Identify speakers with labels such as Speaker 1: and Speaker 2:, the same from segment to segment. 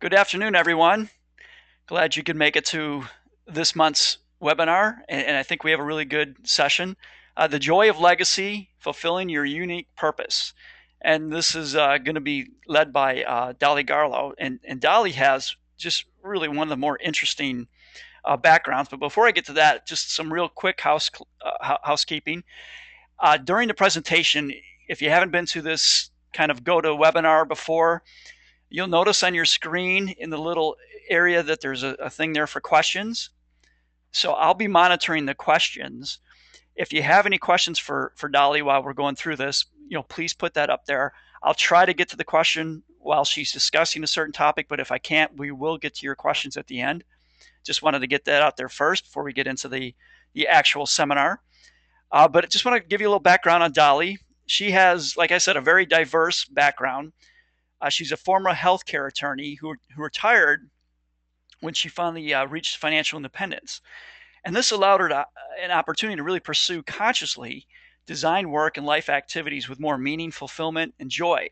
Speaker 1: Good afternoon, everyone. Glad you could make it to this month's webinar, and I think we have a really good session. The Joy of Legacy, Fulfilling Your Unique Purpose. And this is going to be led by Dolly Garlo. And Dolly has just really one of the more interesting backgrounds. But before I get to that, just some real quick housekeeping. During the presentation, if you haven't been to this kind of go to webinar before, you'll notice on your screen in the little area that there's a thing there for questions. So I'll be monitoring the questions. If you have any questions for Dolly while we're going through this, please put that up there. I'll try to get to the question while she's discussing a certain topic, but if I can't, we will get to your questions at the end. Just wanted to get that out there first before we get into the actual seminar. But I just want to give you a little background on Dolly. She has, like I said, a very diverse background. She's a former healthcare attorney who retired when she finally reached financial independence. And this allowed her an opportunity to really pursue consciously design work and life activities with more meaning, fulfillment, and joy.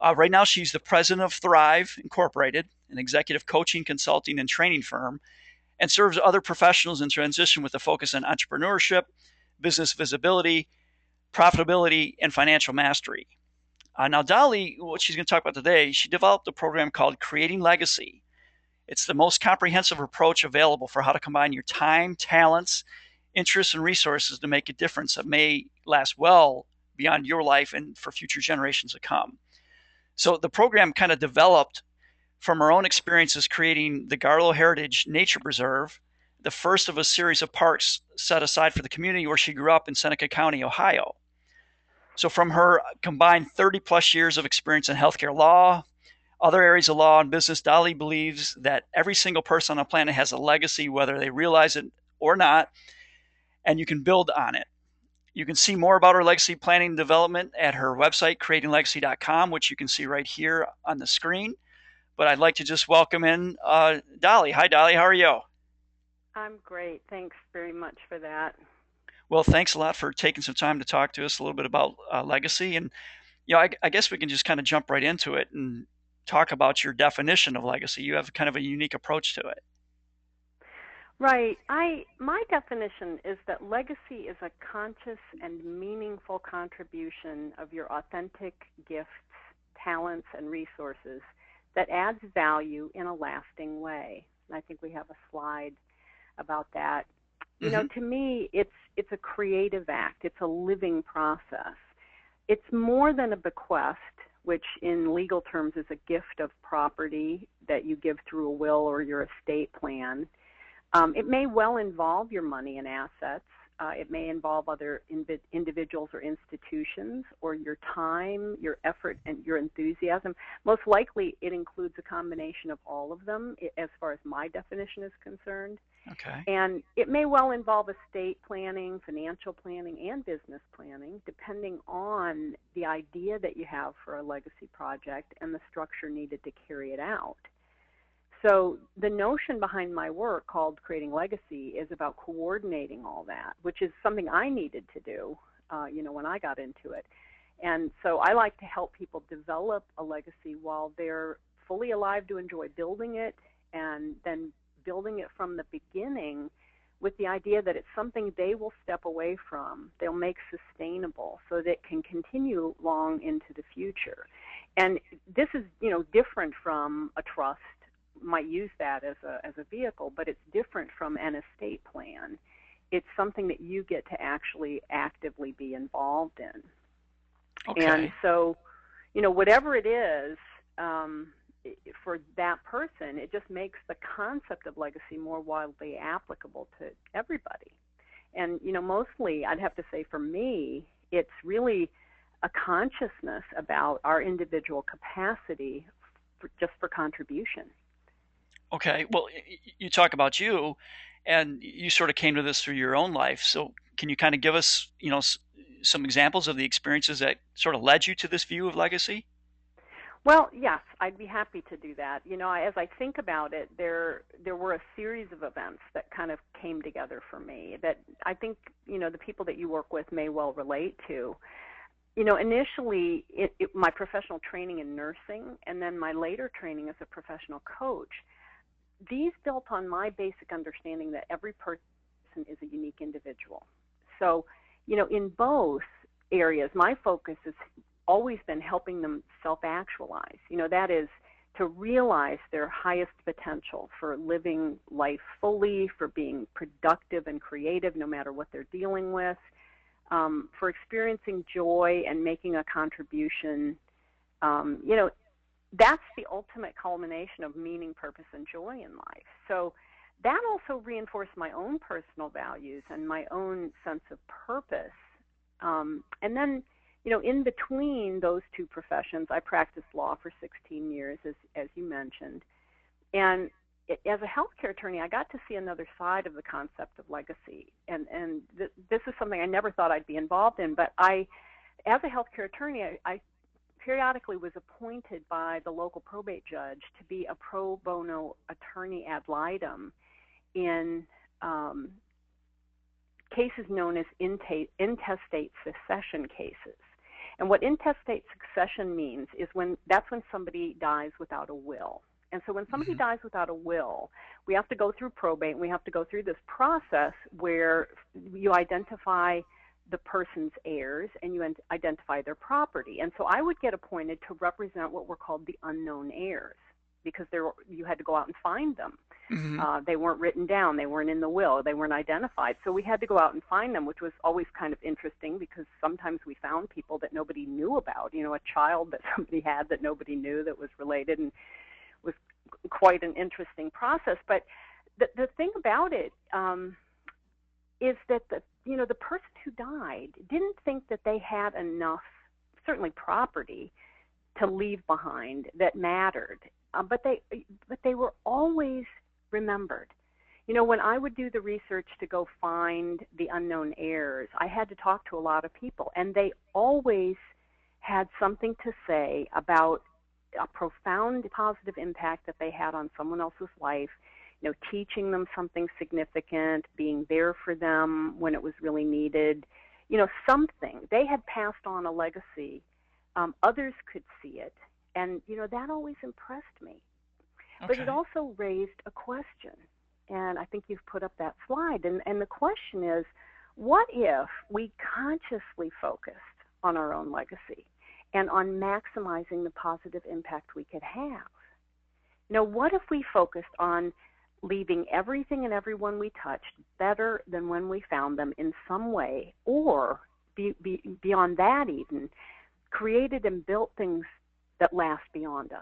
Speaker 1: Right now, she's the president of Thrive Incorporated, an executive coaching, consulting, and training firm, and serves other professionals in transition with a focus on entrepreneurship, business visibility, profitability, and financial mastery. Now, Dolly, what she's going to talk about today, she developed a program called Creating Legacy. It's the most comprehensive approach available for how to combine your time, talents, interests, and resources to make a difference that may last well beyond your life and for future generations to come. So the program kind of developed from her own experiences creating the Garlo Heritage Nature Preserve, the first of a series of parks set aside for the community where she grew up in Seneca County, Ohio. So from her combined 30 plus years of experience in healthcare law, other areas of law and business, Dolly believes that every single person on the planet has a legacy, whether they realize it or not, and you can build on it. You can see more about her legacy planning and development at her website, creatinglegacy.com, which you can see right here on the screen. But I'd like to just welcome in Dolly. Hi, Dolly. How are you?
Speaker 2: I'm great. Thanks very much for that.
Speaker 1: Well, thanks a lot for taking some time to talk to us a little bit about legacy. And, I guess we can just kind of jump right into it and talk about your definition of legacy. You have kind of a unique approach to it.
Speaker 2: Right. My definition is that legacy is a conscious and meaningful contribution of your authentic gifts, talents, and resources that adds value in a lasting way. And I think we have a slide about that.
Speaker 1: Mm-hmm.
Speaker 2: To me, it's a creative act. It's a living process. It's more than a bequest, which in legal terms is a gift of property that you give through a will or your estate plan. It may well involve your money and assets. It may involve other individuals or institutions, or your time, your effort, and your enthusiasm. Most likely, it includes a combination of all of them, as far as my definition is concerned.
Speaker 1: Okay.
Speaker 2: And it may well involve estate planning, financial planning, and business planning, depending on the idea that you have for a legacy project and the structure needed to carry it out. So the notion behind my work called Creating Legacy is about coordinating all that, which is something I needed to do, when I got into it. And so I like to help people develop a legacy while they're fully alive to enjoy building it, and then building it from the beginning with the idea that it's something they will step away from, they'll make sustainable so that it can continue long into the future. And this is, different from a trust. Might use that as a vehicle, but it's different from an estate plan. It's something that you get to actually actively be involved in. And
Speaker 1: Okay.
Speaker 2: so, whatever it is, for that person, it just makes the concept of legacy more widely applicable to everybody. And, mostly I'd have to say for me, it's really a consciousness about our individual capacity just for contribution.
Speaker 1: Okay. Well, you talk about you, and you sort of came to this through your own life. So, can you kind of give us, some examples of the experiences that sort of led you to this view of legacy?
Speaker 2: Well, yes, I'd be happy to do that. As I think about it, there were a series of events that kind of came together for me that I think, the people that you work with may well relate to. Initially, my professional training in nursing and then my later training as a professional coach, these built on my basic understanding that every person is a unique individual. So, in both areas, my focus has always been helping them self-actualize. That is to realize their highest potential for living life fully, for being productive and creative no matter what they're dealing with, for experiencing joy and making a contribution. That's the ultimate culmination of meaning, purpose, and joy in life. So that also reinforced my own personal values and my own sense of purpose. And then, in between those two professions, I practiced law for 16 years, as you mentioned. And as a healthcare attorney, I got to see another side of the concept of legacy. And this is something I never thought I'd be involved in. But as a healthcare attorney, I periodically was appointed by the local probate judge to be a pro bono attorney ad litem in cases known as intestate succession cases. And what intestate succession means is that's when somebody dies without a will. And so when somebody dies without a will, we have to go through probate, and we have to go through this process where you identify the person's heirs and you identify their property. And so I would get appointed to represent what were called the unknown heirs, because you had to go out and find them. They weren't written down. They weren't in the will. They weren't identified. So we had to go out and find them, which was always kind of interesting because sometimes we found people that nobody knew about, a child that somebody had that nobody knew that was related, and was quite an interesting process. But the thing about it is that the person who died didn't think that they had enough, certainly property, to leave behind that mattered. But they were always remembered. When I would do the research to go find the unknown heirs, I had to talk to a lot of people, and they always had something to say about a profound positive impact that they had on someone else's life, teaching them something significant, being there for them when it was really needed, something. They had passed on a legacy. Others could see it, and, that always impressed me. Okay. But it also raised a question, and I think you've put up that slide, and the question is, what if we consciously focused on our own legacy and on maximizing the positive impact we could have? What if we focused on leaving everything and everyone we touched better than when we found them in some way, or beyond that even, created and built things that last beyond us?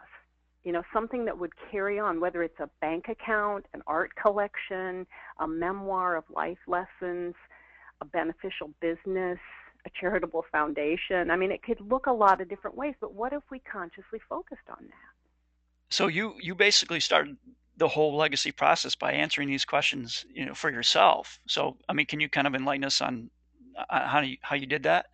Speaker 2: Something that would carry on, whether it's a bank account, an art collection, a memoir of life lessons, a beneficial business, a charitable foundation. I mean, it could look a lot of different ways, but what if we consciously focused on that?
Speaker 1: So you basically started the whole legacy process by answering these questions, for yourself. So, I mean, can you kind of enlighten us on how you did that?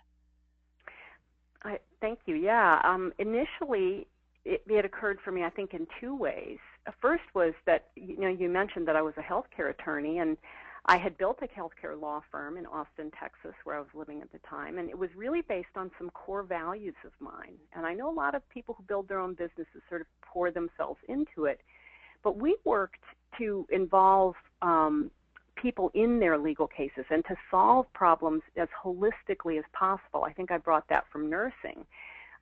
Speaker 2: Thank you. Yeah. Initially, it occurred for me, I think, in two ways. First was that, you mentioned that I was a healthcare attorney, and I had built a healthcare law firm in Austin, Texas, where I was living at the time, and it was really based on some core values of mine. And I know a lot of people who build their own businesses sort of pour themselves into it, but we worked to involve people in their legal cases and to solve problems as holistically as possible. I think I brought that from nursing.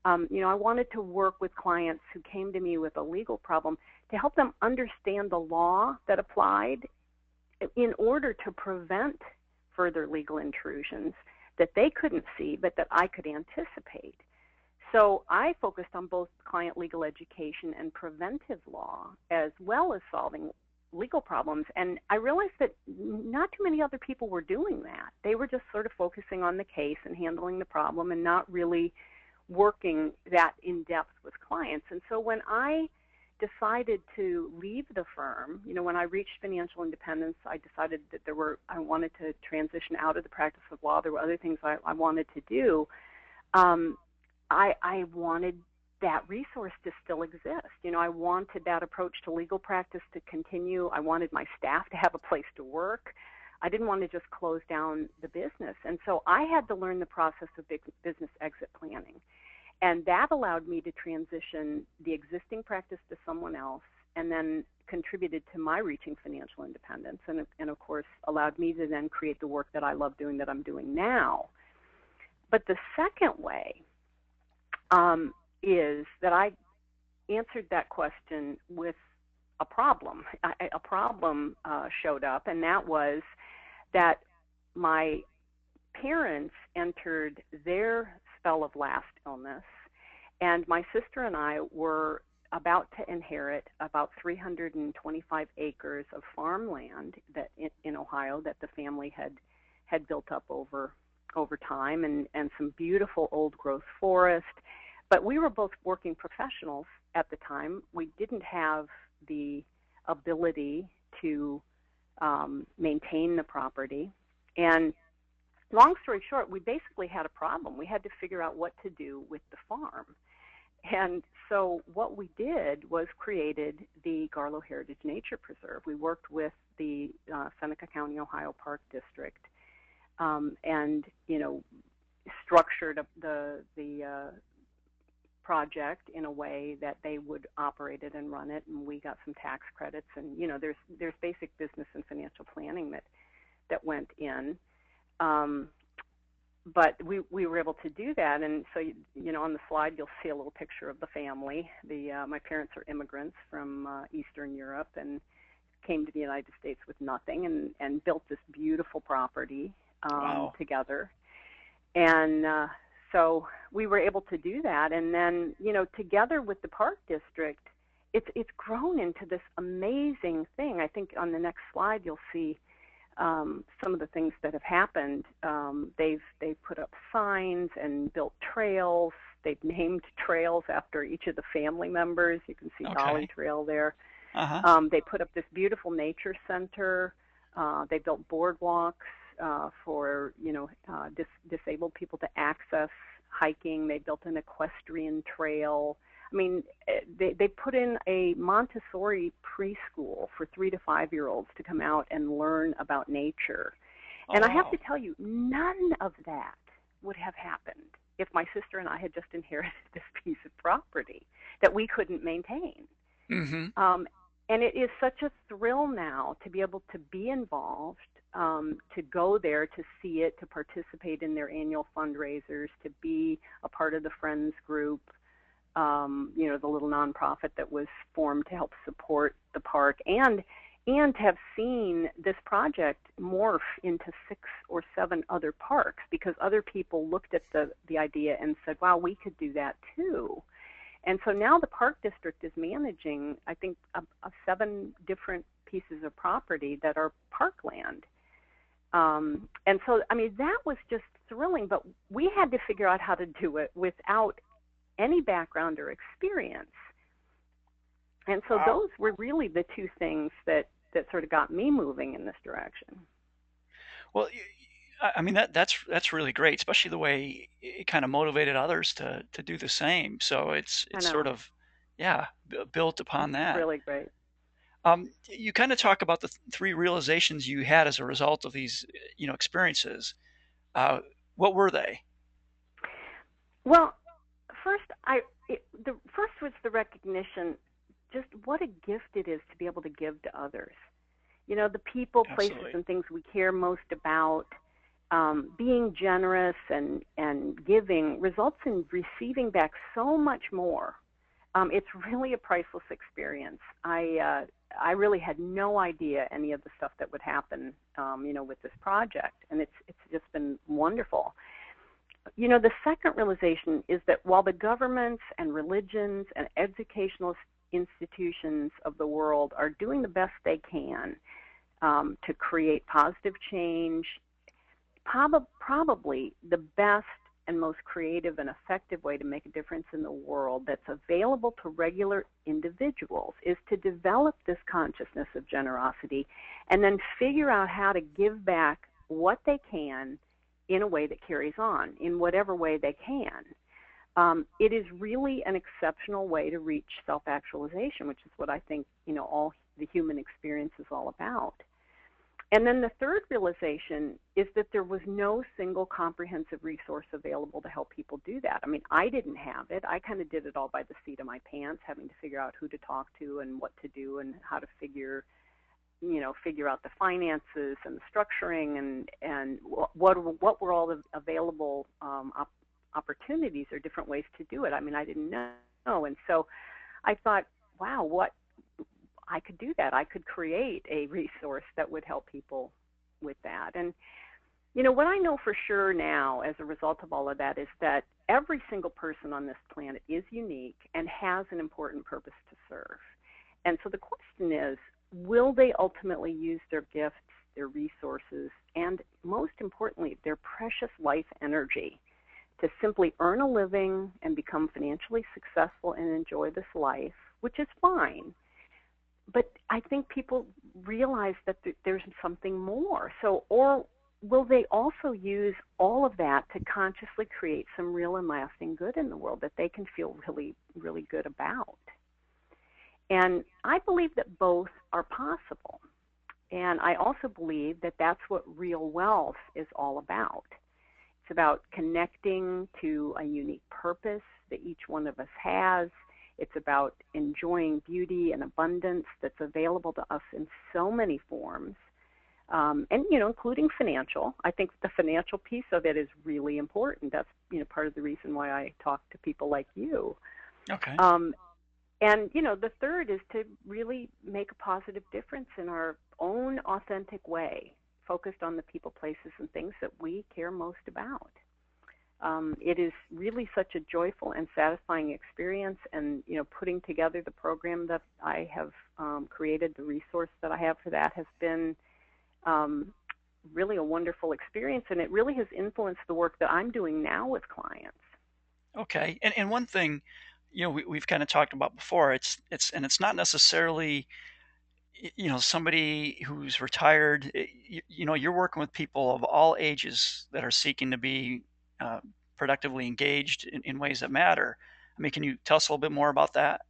Speaker 2: I wanted to work with clients who came to me with a legal problem to help them understand the law that applied in order to prevent further legal intrusions that they couldn't see but that I could anticipate. So I focused on both client legal education and preventive law, as well as solving legal problems. And I realized that not too many other people were doing that. They were just sort of focusing on the case and handling the problem and not really working that in depth with clients. And so when I decided to leave the firm, when I reached financial independence, I decided that I wanted to transition out of the practice of law. There were other things I wanted to do. I wanted that resource to still exist. I wanted that approach to legal practice to continue. I wanted my staff to have a place to work. I didn't want to just close down the business. And so I had to learn the process of business exit planning. And that allowed me to transition the existing practice to someone else, and then contributed to my reaching financial independence, and of course allowed me to then create the work that I love doing, that I'm doing now. But the second way is that I answered that question with a problem. A problem showed up, and that was that my parents entered their spell of last illness, and my sister and I were about to inherit about 325 acres of farmland that in Ohio that the family had built up over time, and some beautiful old growth forest. But we were both working professionals at the time. We didn't have the ability to maintain the property. And long story short, we basically had a problem. We had to figure out what to do with the farm. And so what we did was created the Garlo Heritage Nature Preserve. We worked with the Seneca County, Ohio Park District, and structured the project in a way that they would operate it and run it, and we got some tax credits. And there's basic business and financial planning that went in. But we were able to do that, and so on the slide you'll see a little picture of the family. My parents are immigrants from Eastern Europe and came to the United States with nothing, and built this beautiful property
Speaker 1: Wow.
Speaker 2: together. And so we were able to do that, and then together with the Park District, it's grown into this amazing thing. I think on the next slide you'll see some of the things that have happened. They've put up signs and built trails. They've named trails after each of the family members. You can see Dolly
Speaker 1: Okay.
Speaker 2: Trail there.
Speaker 1: Uh-huh.
Speaker 2: They put up this beautiful nature center. They built boardwalks for disabled people to access hiking. They built an equestrian trail. I mean, they put in a Montessori preschool for 3 to 5-year-olds to come out and learn about nature.
Speaker 1: Oh,
Speaker 2: And I have
Speaker 1: wow.
Speaker 2: to tell you, none of that would have happened if my sister and I had just inherited this piece of property that we couldn't maintain.
Speaker 1: Mm-hmm.
Speaker 2: And it is such a thrill now to be able to be involved, to go there, to see it, to participate in their annual fundraisers, to be a part of the Friends group, the little nonprofit that was formed to help support the park, and to have seen this project morph into 6 or 7 other parks, because other people looked at the idea and said, wow, we could do that too. And so now the Park District is managing, I think, 7 different pieces of property that are parkland. And so, I mean, that was just thrilling, but we had to figure out how to do it without any background or experience. And so
Speaker 1: Wow.
Speaker 2: those were really the 2 things that sort of got me moving in this direction.
Speaker 1: Well, I mean that's really great, especially the way it kind of motivated others to do the same. So it's
Speaker 2: I
Speaker 1: sort
Speaker 2: know.
Speaker 1: of, yeah, built upon
Speaker 2: It's
Speaker 1: that.
Speaker 2: really great.
Speaker 1: You kind of talk about the 3 realizations you had as a result of these, experiences. Uh, what were they?
Speaker 2: Well, first, the first was the recognition, just what a gift it is to be able to give to others. The people, places,
Speaker 1: Absolutely.
Speaker 2: and things we care most about, being generous and giving results in receiving back so much more. It's really a priceless experience. I really had no idea any of the stuff that would happen, with this project, and it's just been wonderful. The second realization is that while the governments and religions and educational institutions of the world are doing the best they can to create positive change, probably the best and most creative and effective way to make a difference in the world that's available to regular individuals is to develop this consciousness of generosity and then figure out how to give back what they can in a way that carries on, in whatever way they can. It is really an exceptional way to reach self-actualization, which is what I think, all the human experience is all about. And then the third realization is that there was no single comprehensive resource available to help people do that. I mean, I didn't have it. I kind of did it all by the seat of my pants, having to figure out who to talk to and what to do and how to figure out the finances and the structuring and what were all the available opportunities or different ways to do it. I mean, I didn't know. And so I thought, wow, what I could do that. I could create a resource that would help people with that. And, what I know for sure now as a result of all of that is that every single person on this planet is unique and has an important purpose to serve. And so the question is, will they ultimately use their gifts, their resources, and most importantly, their precious life energy to simply earn a living and become financially successful and enjoy this life, which is fine. But I think people realize that there's something more. So, or will they also use all of that to consciously create some real and lasting good in the world that they can feel really, really good about? And I believe that both are possible. And I also believe that that's what real wealth is all about. It's about connecting to a unique purpose that each one of us has. It's about enjoying beauty and abundance that's available to us in so many forms, and including financial. I think the financial piece of it is really important. That's part of the reason why I talk to people like you.
Speaker 1: Okay.
Speaker 2: And the third is to really make a positive difference in our own authentic way, focused on the people, places, and things that we care most about. It is really such a joyful and satisfying experience, and putting together the program that I have created, the resource that I have for that, has been really a wonderful experience, and it really has influenced the work that I'm doing now with clients.
Speaker 1: Okay. And one thing, we've kind of talked about before, it's not necessarily, somebody who's retired. You're working with people of all ages that are seeking to be uh, productively engaged in ways that matter. I mean, can you tell us a little bit more about that?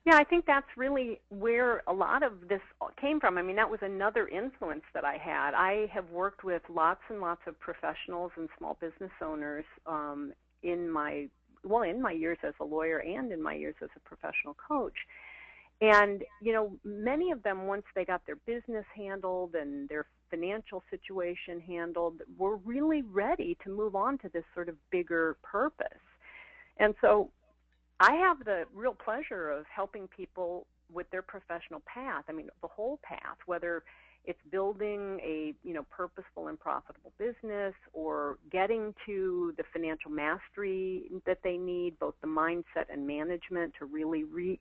Speaker 2: Yeah, I think that's really where a lot of this came from. I mean, that was another influence that I had. I have worked with lots and lots of professionals and small business owners in my years as a lawyer and in my years as a professional coach. And, many of them, once they got their business handled and their financial situation handled, were really ready to move on to this sort of bigger purpose. And so I have the real pleasure of helping people with their professional path. I mean, the whole path, whether it's building a, purposeful and profitable business, or getting to the financial mastery that they need, both the mindset and management to really reach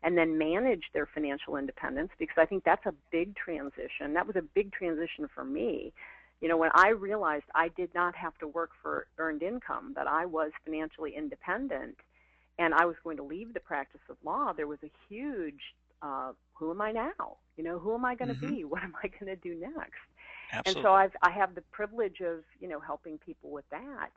Speaker 2: and then manage their financial independence, because I think that's a big transition. That was a big transition for me. When I realized I did not have to work for earned income, that I was financially independent, and I was going to leave the practice of law, there was a huge, who am I now? Who am I going to
Speaker 1: Hmm.
Speaker 2: be? What am I going to do next? And so
Speaker 1: Absolutely.
Speaker 2: I have the privilege of, helping people with that.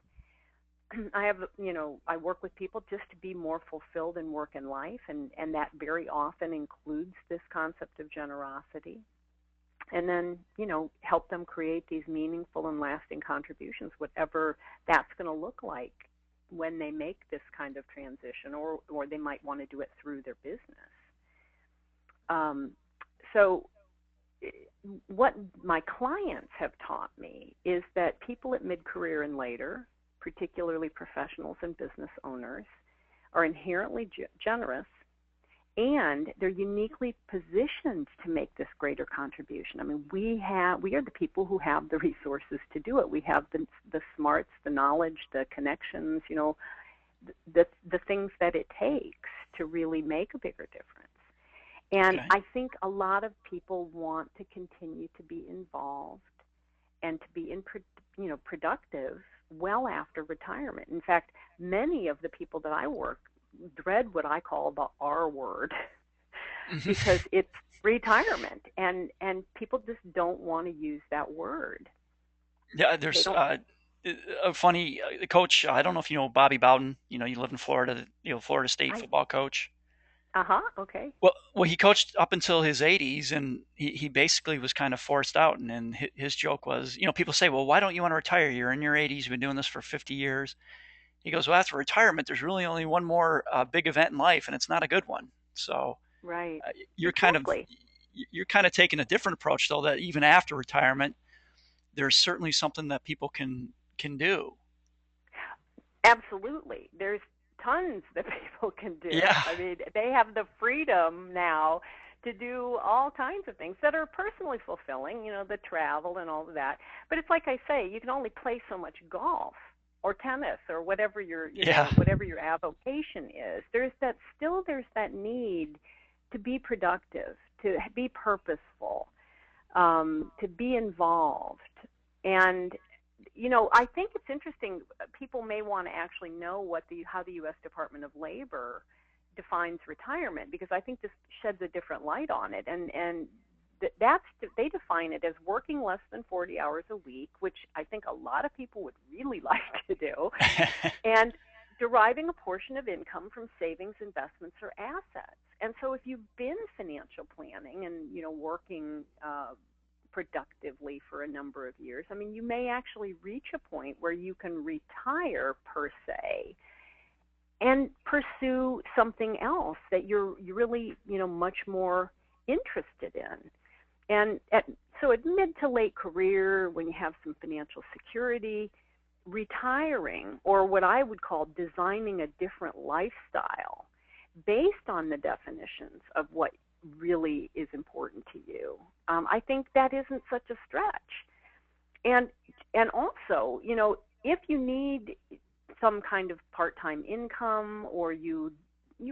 Speaker 2: I work with people just to be more fulfilled in work and life, and that very often includes this concept of generosity. And then, help them create these meaningful and lasting contributions, whatever that's going to look like when they make this kind of transition, or they might want to do it through their business. Um, so what my clients have taught me is that people at mid-career and later, particularly professionals and business owners, are inherently generous, and they're uniquely positioned to make this greater contribution. I mean, we are the people who have the resources to do it. We have the smarts, the knowledge, the connections, the things that it takes to really make a bigger difference. And
Speaker 1: Okay.
Speaker 2: I think a lot of people want to continue to be involved and to be productive well after retirement. In fact, many of the people that I work dread what I call the R word because it's retirement, and people just don't want to use that word.
Speaker 1: Yeah,
Speaker 2: They
Speaker 1: there's
Speaker 2: don't.
Speaker 1: a funny coach. I don't know if you know Bobby Bowden. You live in Florida. Florida State
Speaker 2: I
Speaker 1: football coach.
Speaker 2: Okay.
Speaker 1: Well, he coached up until his 80s, and he basically was kind of forced out. And then his joke was, people say, well, why don't you want to retire? You're in your 80s, you've been doing this for 50 years. He goes, well, after retirement, there's really only one more big event in life, and it's not a good one. So
Speaker 2: Right.
Speaker 1: uh, you're kind of
Speaker 2: Exactly.
Speaker 1: you're kind of taking a different approach, though, that even after retirement, there's certainly something that people can do.
Speaker 2: Absolutely. There's tons that people can do.
Speaker 1: Yeah,
Speaker 2: I mean, they have the freedom now to do all kinds of things that are personally fulfilling, the travel and all of that. But it's like I say, you can only play so much golf or tennis or whatever your,
Speaker 1: yeah,
Speaker 2: whatever your avocation is. There's that need to be productive, to be purposeful, to be involved. And I think it's interesting. People may want to actually know how the U.S. Department of Labor defines retirement, because I think this sheds a different light on it. And they define it as working less than 40 hours a week, which I think a lot of people would really like to do, and deriving a portion of income from savings, investments, or assets. And so if you've been financial planning and working productively for a number of years, I mean, you may actually reach a point where you can retire per se and pursue something else that you're really, much more interested in. And so at mid to late career, when you have some financial security, retiring, or what I would call designing a different lifestyle based on the definitions of what really is important to you, I think that isn't such a stretch. And also, if you need some kind of part-time income, or you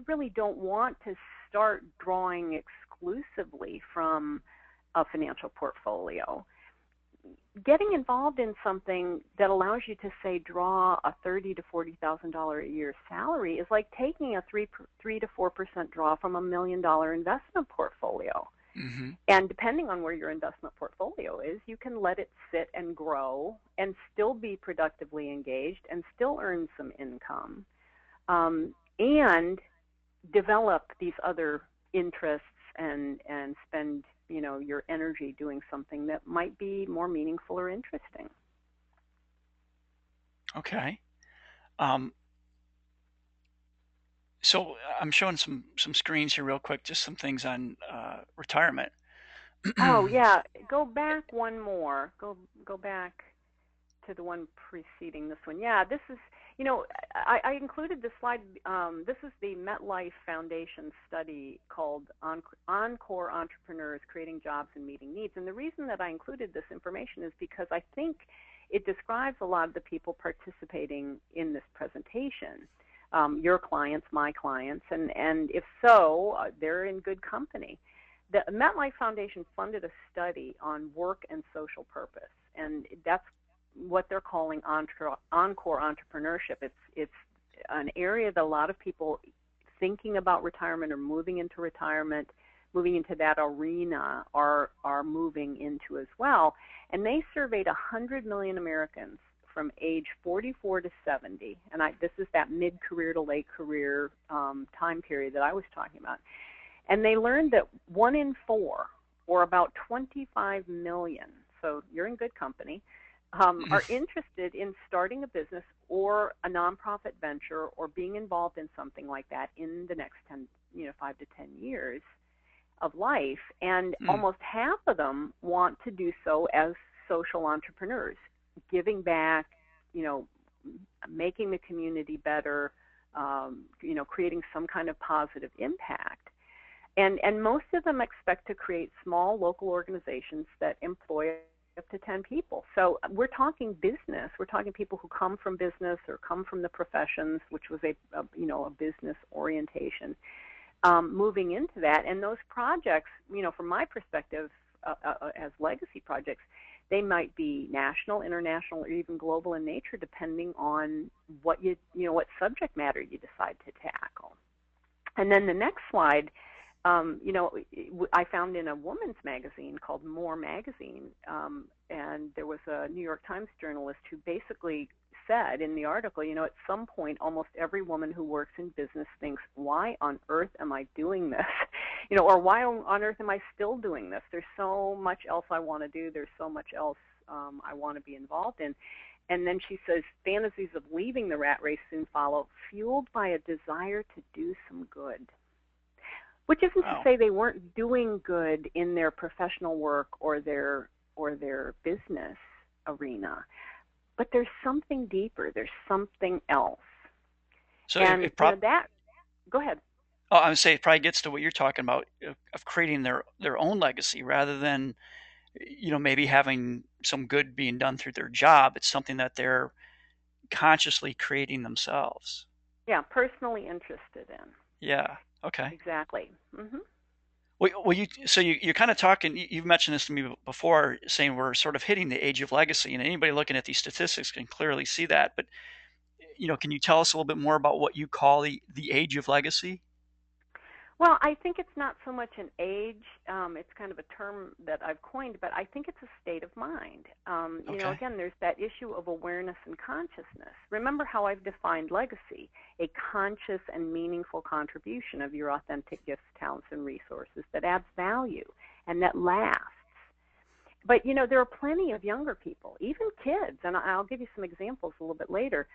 Speaker 2: really don't want to start drawing exclusively from a financial portfolio, getting involved in something that allows you to, say, draw a $30,000 to $40,000 a year salary is like taking a 3 to 4% draw from $1 million investment portfolio.
Speaker 1: hmm
Speaker 2: And depending on where your investment portfolio is, you can let it sit and grow and still be productively engaged and still earn some income, and develop these other interests, and spend your energy doing something that might be more meaningful or interesting.
Speaker 1: okay. Um, so I'm showing some screens here real quick, just some things on retirement.
Speaker 2: Oh yeah, go back one more. Go back to the one preceding this one. Yeah, this is, I included this slide. This is the MetLife Foundation study called Encore Entrepreneurs Creating Jobs and Meeting Needs. And the reason that I included this information is because I think it describes a lot of the people participating in this presentation. Your clients, my clients, and if so, they're in good company. The MetLife Foundation funded a study on work and social purpose, and that's what they're calling encore entrepreneurship. It's an area that a lot of people thinking about retirement or moving into retirement, moving into that arena, are moving into as well. And they surveyed 100 million Americans from age 44 to 70, and this is that mid-career to late career time period that I was talking about. And they learned that 1 in 4, or about 25 million, so you're in good company, are interested in starting a business or a nonprofit venture or being involved in something like that in the next 5 to 10 years of life. And
Speaker 1: Hmm.
Speaker 2: almost half of them want to do so as social entrepreneurs, giving back, making the community better, creating some kind of positive impact. And most of them expect to create small local organizations that employ up to 10 people. So we're talking business. We're talking people who come from business or come from the professions, which was a business orientation, moving into that. And those projects, from my perspective, as legacy projects, they might be national, international, or even global in nature, depending on what what subject matter you decide to tackle. And then the next slide, I found in a woman's magazine called More Magazine, and there was a New York Times journalist who basically said in the article, at some point, almost every woman who works in business thinks, why on earth am I doing this? Or why on earth am I still doing this? There's so much else I want to do. There's so much else I want to be involved in. And then she says, fantasies of leaving the rat race soon follow, fueled by a desire to do some good. Which isn't to
Speaker 1: Wow.
Speaker 2: say they weren't doing good in their professional work or their business arena, but there's something deeper. There's something else.
Speaker 1: So
Speaker 2: And that. Go ahead.
Speaker 1: oh, I would say it probably gets to what you're talking about of creating their own legacy rather than maybe having some good being done through their job. It's something that they're consciously creating themselves.
Speaker 2: Yeah, personally interested in.
Speaker 1: Yeah. Okay.
Speaker 2: Exactly. Hmm.
Speaker 1: Well, you're kind of talking. You've mentioned this to me before, saying we're sort of hitting the age of legacy, and anybody looking at these statistics can clearly see that. But can you tell us a little bit more about what you call the age of legacy?
Speaker 2: Well, I think it's not so much an age. It's kind of a term that I've coined, but I think it's a state of mind.
Speaker 1: Okay.
Speaker 2: Again, there's that issue of awareness and consciousness. Remember how I've defined legacy: a conscious and meaningful contribution of your authentic gifts, talents, and resources that adds value and that lasts. But there are plenty of younger people, even kids, and I'll give you some examples a little bit later.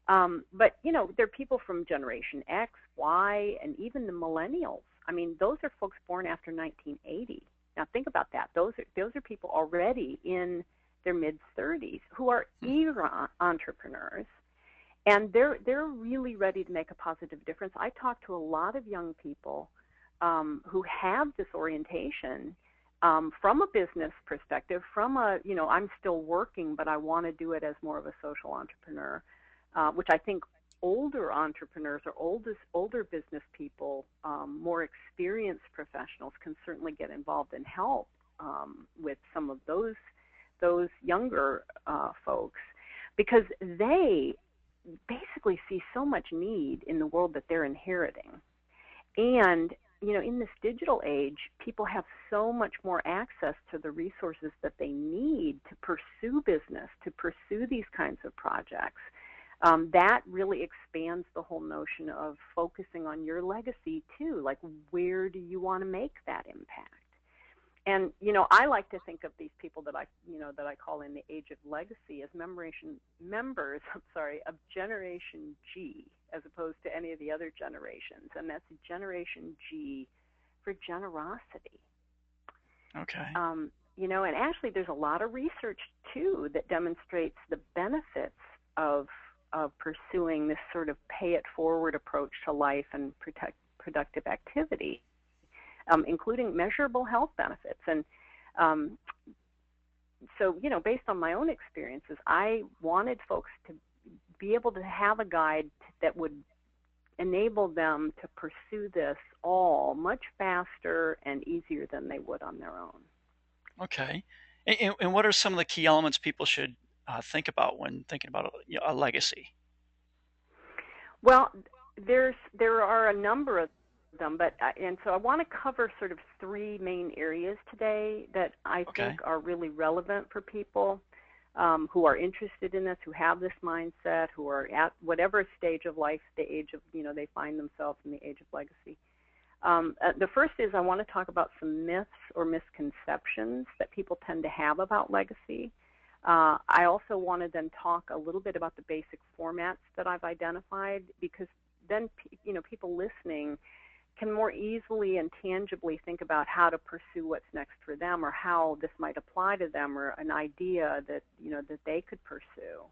Speaker 2: But there are people from Generation X, Y, and even the millennials. I mean, those are folks born after 1980. Now think about that. Those are people already in their mid 30s who are eager entrepreneurs, and they're really ready to make a positive difference. I talk to a lot of young people who have this orientation from a business perspective, from I'm still working, but I want to do it as more of a social entrepreneur, which I think older entrepreneurs or older business people, more experienced professionals can certainly get involved and help with some of those younger folks, because they basically see so much need in the world that they're inheriting. And in this digital age, people have so much more access to the resources that they need to pursue business, to pursue these kinds of projects. That really expands the whole notion of focusing on your legacy too. Like, where do you want to make that impact? And I like to think of these people that I call in the age of legacy as members of Generation G, as opposed to any of the other generations, and that's Generation G for generosity.
Speaker 1: Okay.
Speaker 2: And actually, there's a lot of research too that demonstrates the benefits of pursuing this sort of pay it forward approach to life and productive activity, including measurable health benefits. And so, based on my own experiences, I wanted folks to be able to have a guide that would enable them to pursue this all much faster and easier than they would on their own.
Speaker 1: Okay. And what are some of the key elements people should think about when thinking about a legacy?
Speaker 2: Well, there are a number of them, and so I want to cover sort of three main areas today that I
Speaker 1: Okay.
Speaker 2: think are really relevant for people who are interested in this, who have this mindset, who are at whatever stage of life, the age of, they find themselves in the age of legacy. The first is I want to talk about some myths or misconceptions that people tend to have about legacy. I also want to then talk a little bit about the basic formats that I've identified, because then people listening can more easily and tangibly think about how to pursue what's next for them, or how this might apply to them, or an idea that that they could pursue.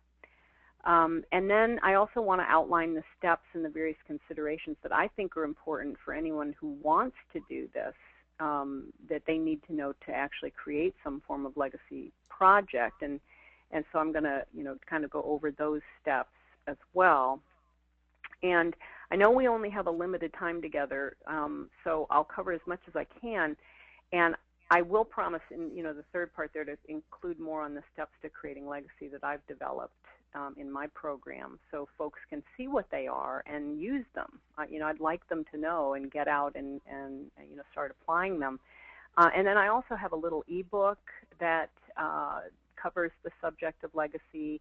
Speaker 2: And then I also want to outline the steps and the various considerations that I think are important for anyone who wants to do this, that they need to know to actually create some form of legacy project. And so I'm going to kind of go over those steps as well. And I know we only have a limited time together, so I'll cover as much as I can. And I will promise in the third part there to include more on the steps to creating legacy that I've developed in my program, so folks can see what they are and use them. I'd like them to know and get out and start applying them. And then I also have a little ebook that covers the subject of legacy,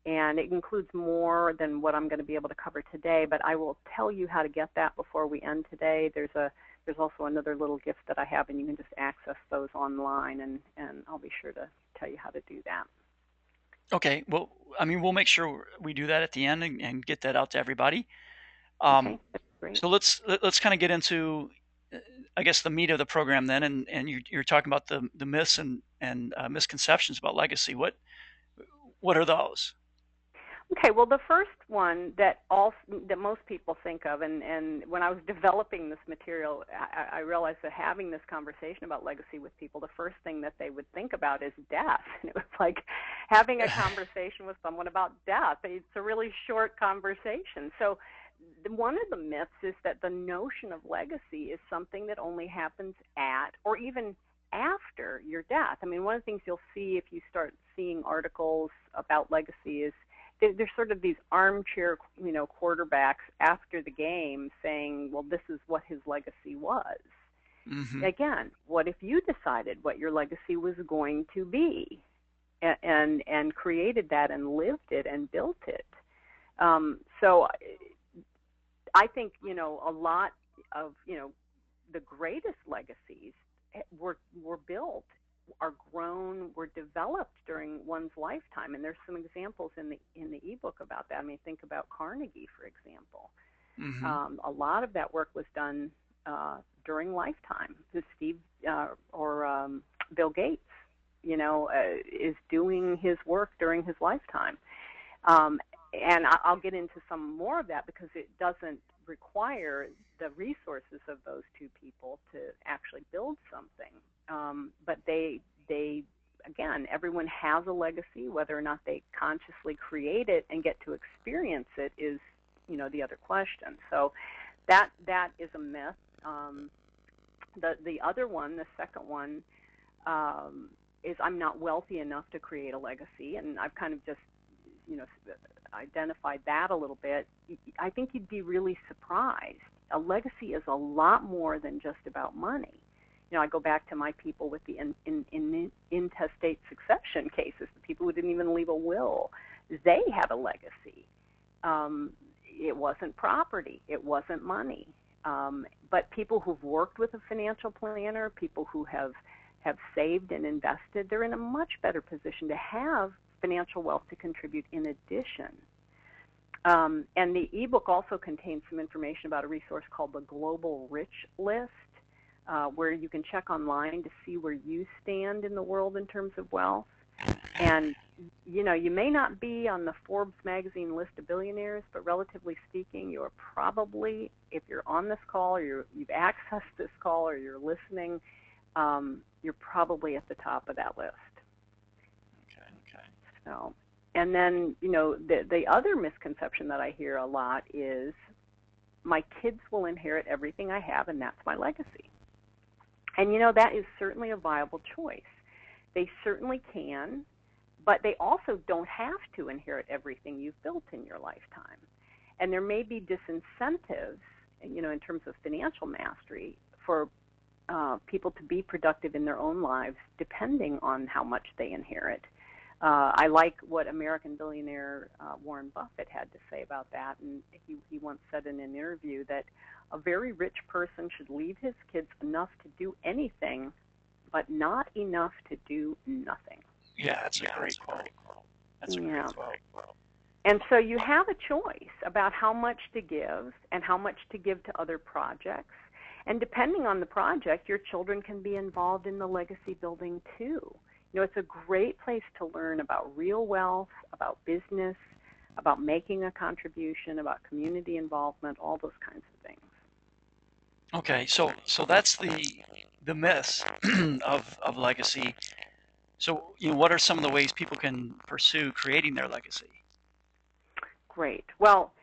Speaker 2: And it includes more than what I'm going to be able to cover today, but I will tell you how to get that before we end today. There's also another little gift that I have, and you can just access those online, and I'll be sure to tell you how to do that.
Speaker 1: Okay. Well, I mean, we'll make sure we do that at the end and get that out to everybody.
Speaker 2: Okay,
Speaker 1: Um,
Speaker 2: that's great.
Speaker 1: so let's kind of get into, I guess, the meat of the program then, and you're talking about the myths and misconceptions about legacy. What are those?
Speaker 2: Okay, well, the first one that most people think of, and when I was developing this material, I realized that having this conversation about legacy with people, the first thing that they would think about is death. And it was like having a conversation with someone about death. It's a really short conversation. So one of the myths is that the notion of legacy is something that only happens at or even after your death. I mean, one of the things you'll see if you start seeing articles about legacy is there's sort of these armchair, quarterbacks after the game saying, well, this is what his legacy was.
Speaker 1: Mm-hmm.
Speaker 2: Again, what if you decided what your legacy was going to be and created that and lived it and built it? So I think, a lot of, the greatest legacies were built, are grown, were developed during one's lifetime, and there's some examples in the ebook about that. I mean, think about Carnegie, for example.
Speaker 1: Mm-hmm.
Speaker 2: A lot of that work was done during lifetime. Steve or Bill Gates, is doing his work during his lifetime. And I'll get into some more of that because it doesn't require the resources of those two people to actually build something. But they again, everyone has a legacy. Whether or not they consciously create it and get to experience it is, the other question. So that is a myth. The other one, the second one, is I'm not wealthy enough to create a legacy, and I've kind of just identified that a little bit. I think you'd be really surprised. A legacy is a lot more than just about money. I go back to my people with the intestate succession cases, the people who didn't even leave a will. They had a legacy. It wasn't property. It wasn't money. But people who've worked with a financial planner, people who have saved and invested, they're in a much better position to have financial wealth to contribute in addition. And the ebook also contains some information about a resource called the Global Rich List, where you can check online to see where you stand in the world in terms of wealth. And, you may not be on the Forbes magazine list of billionaires, but relatively speaking, you're probably, if you're on this call or you've accessed this call or you're listening, you're probably at the top of that list.
Speaker 1: Okay.
Speaker 2: So, and then, the other misconception that I hear a lot is my kids will inherit everything I have, and that's my legacy. And, that is certainly a viable choice. They certainly can, but they also don't have to inherit everything you've built in your lifetime. And there may be disincentives, in terms of financial mastery for people to be productive in their own lives depending on how much they inherit. I like what American billionaire Warren Buffett had to say about that, and he once said in an interview that a very rich person should leave his kids enough to do anything, but not enough to do nothing.
Speaker 1: Yeah, that's a great quote. That's a great quote.
Speaker 2: And so you have a choice about how much to give and how much to give to other projects. And depending on the project, your children can be involved in the legacy building too. It's a great place to learn about real wealth, about business, about making a contribution, about community involvement, all those kinds of things.
Speaker 1: Okay, so that's the myths of legacy. So, what are some of the ways people can pursue creating their legacy?
Speaker 2: Great. Well,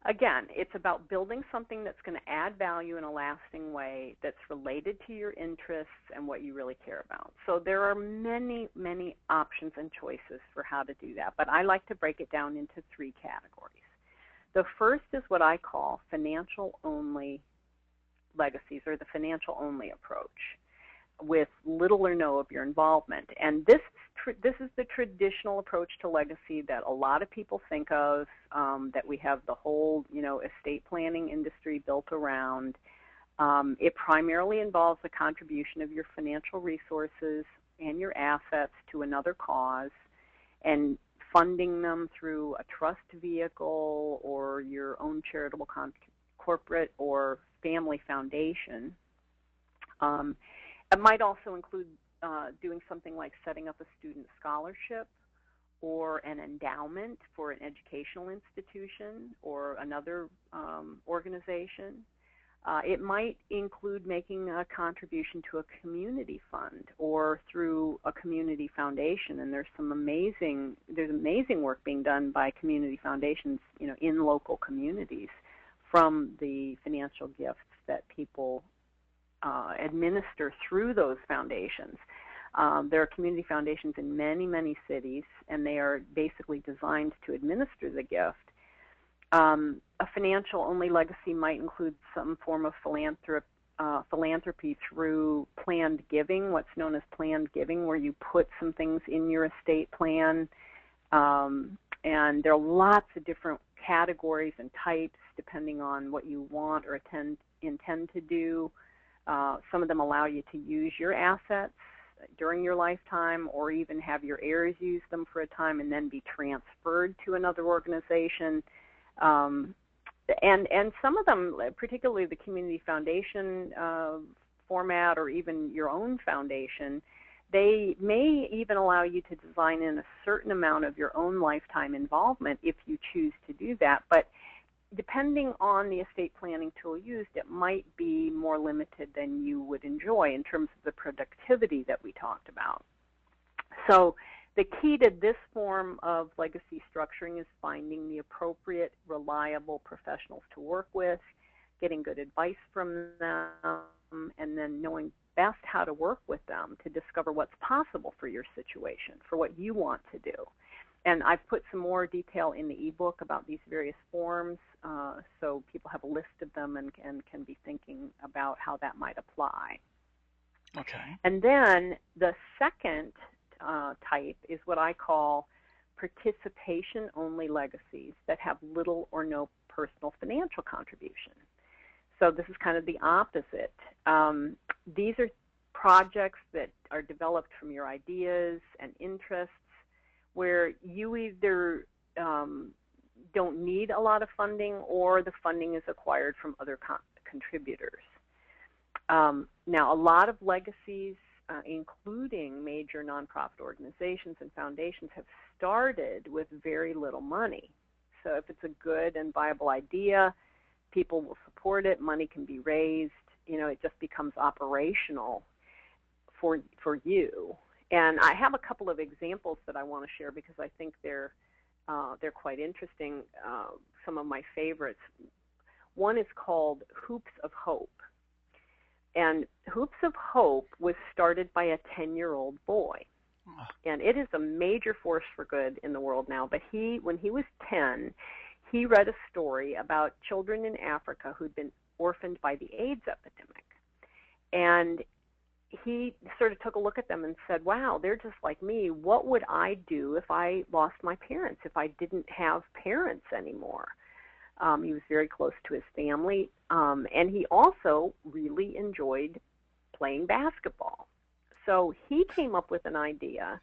Speaker 2: again, it's about building something that's going to add value in a lasting way that's related to your interests and what you really care about. So there are many, many options and choices for how to do that, but I like to break it down into three categories. The first is what I call financial-only legacies, or the financial-only approach. with little or no of your involvement. And this is the traditional approach to legacy that a lot of people think of, that we have the whole, estate planning industry built around. It primarily involves the contribution of your financial resources and your assets to another cause and funding them through a trust vehicle or your own charitable corporate or family foundation. It might also include doing something like setting up a student scholarship or an endowment for an educational institution or another organization. It might include making a contribution to a community fund or through a community foundation. And there's amazing work being done by community foundations, in local communities from the financial gifts that people administer through those foundations. There are community foundations in many, many cities, and they are basically designed to administer the gift. A financial-only legacy might include some form of philanthropy through planned giving, what's known as planned giving, where you put some things in your estate plan. And there are lots of different categories and types depending on what you want or intend to do. Some of them allow you to use your assets during your lifetime or even have your heirs use them for a time and then be transferred to another organization. And some of them, particularly the community foundation format or even your own foundation, they may even allow you to design in a certain amount of your own lifetime involvement if you choose to do that. But depending on the estate planning tool used, it might be more limited than you would enjoy in terms of the productivity that we talked about. So the key to this form of legacy structuring is finding the appropriate, reliable professionals to work with, getting good advice from them, and then knowing best how to work with them to discover what's possible for your situation, for what you want to do. And I've put some more detail in the ebook about these various forms, so people have a list of them and can be thinking about how that might apply.
Speaker 1: Okay.
Speaker 2: And then the second type is what I call participation-only legacies that have little or no personal financial contribution. So this is kind of the opposite. These are projects that are developed from your ideas and interests where you either don't need a lot of funding or the funding is acquired from other contributors. Now, a lot of legacies, including major nonprofit organizations and foundations, have started with very little money. So if it's a good and viable idea, people will support it, money can be raised, it just becomes operational for you. And I have a couple of examples that I want to share because I think they're quite interesting, some of my favorites. One is called Hoops of Hope. And Hoops of Hope was started by a 10-year-old boy. And it is a major force for good in the world now. But when he was 10, he read a story about children in Africa who'd been orphaned by the AIDS epidemic. And he sort of took a look at them and said, wow, they're just like me. What would I do if I lost my parents, if I didn't have parents anymore? He was very close to his family, and he also really enjoyed playing basketball. So he came up with an idea